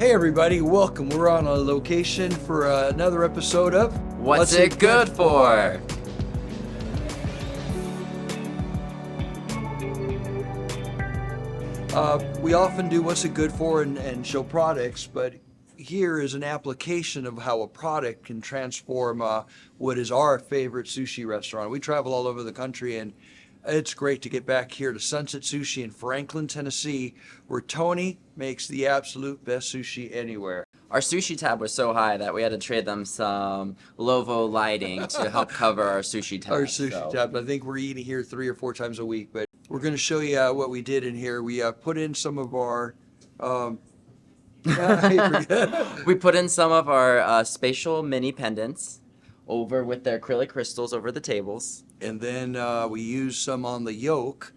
Hey everybody, welcome. We're on a location for another episode of What's it good for? We often do what's it good for and show products, but here is an application of how a product can transform what is our favorite sushi restaurant. We travel all over the country, and it's great to get back here to Sunset Sushi in Franklin, Tennessee, where Tony makes the absolute best sushi anywhere. Our sushi tab was so high that we had to trade them some Lovo lighting to help cover our sushi tab. Our sushi tab. I think we're eating here 3 or 4 times a week, but we're going to show you what we did in here. We put in some of our We put in some of our Spatial Mini pendants over with their acrylic crystals over the tables. And then we used some on the yoke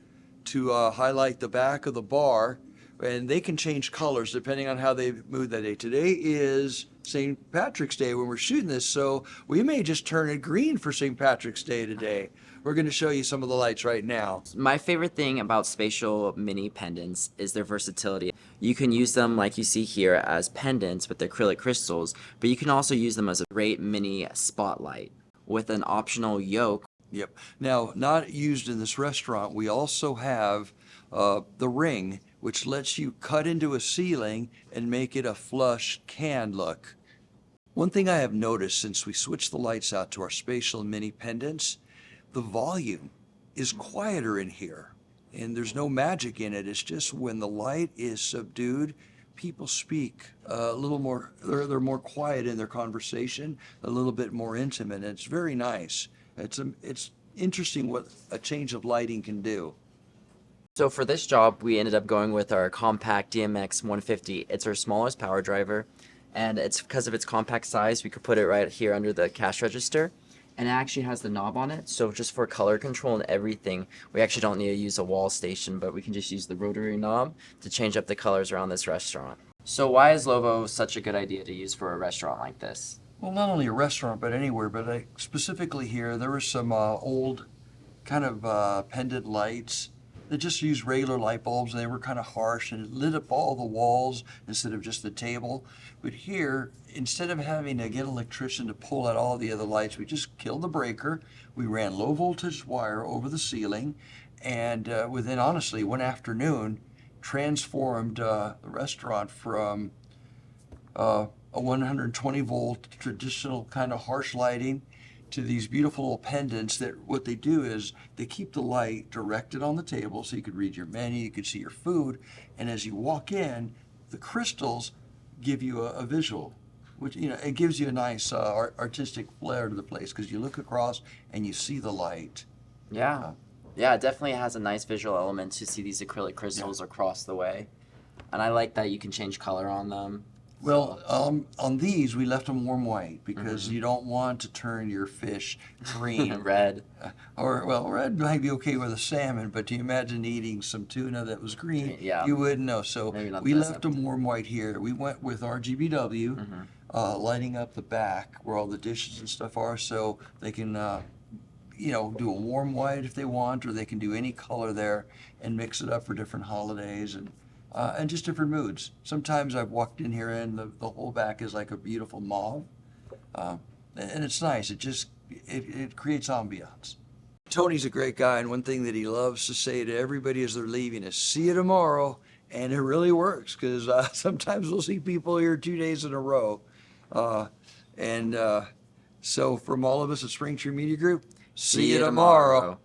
to highlight the back of the bar. And they can change colors depending on how they move that day. Today is St. Patrick's Day when we're shooting this, so we may just turn it green for St. Patrick's Day today. We're going to show you some of the lights right now. My favorite thing about Spatial Mini pendants is their versatility. You can use them like you see here as pendants with the acrylic crystals, but you can also use them as a great mini spotlight with an optional yoke. Yep. Now, not used in this restaurant, we also have the ring, which lets you cut into a ceiling and make it a flush can look. One thing I have noticed since we switched the lights out to our Spatial Mini pendants, the volume is quieter in here, and there's no magic in it. It's just when the light is subdued, people speak a little more, they're more quiet in their conversation, a little bit more intimate, and it's very nice. It's interesting what a change of lighting can do. So for this job, we ended up going with our compact DMX 150. It's our smallest power driver, and it's because of its compact size, we could put it right here under the cash register. And it actually has the knob on it, so just for color control and everything, we actually don't need to use a wall station, but we can just use the rotary knob to change up the colors around this restaurant. So why is Lovo such a good idea to use for a restaurant like this? Well, not only a restaurant, but anywhere, but specifically here, there were some old kind of pendant lights. They just used regular light bulbs, and they were kind of harsh, and it lit up all the walls instead of just the table. But here, instead of having to get an electrician to pull out all the other lights, we just killed the breaker. We ran low voltage wire over the ceiling, and within, honestly, one afternoon, transformed the restaurant from a 120 volt traditional kind of harsh lighting to these beautiful little pendants that what they do is they keep the light directed on the table so you could read your menu, you could see your food, and as you walk in, the crystals give you a visual, which, you know, it gives you a nice artistic flair to the place because you look across and you see the light. Yeah. Yeah, it definitely has a nice visual element to see these acrylic crystals across the way. And I like that you can change color on them. Well, on these, we left them warm white because you don't want to turn your fish green. Red. Well, red might be okay with a salmon, but do you imagine eating some tuna that was green? Yeah. You wouldn't know. So we the left them warm white here. We went with RGBW, lighting up the back where all the dishes and stuff are so they can do a warm white if they want, or they can do any color there and mix it up for different holidays and just different moods. Sometimes I've walked in here and the whole back is like a beautiful mauve, and it's nice. It creates ambiance. Tony's a great guy, and one thing that he loves to say to everybody as they're leaving is, "See you tomorrow," and it really works because sometimes we'll see people here 2 days in a row, so from all of us at Springtree Media Group, see you tomorrow.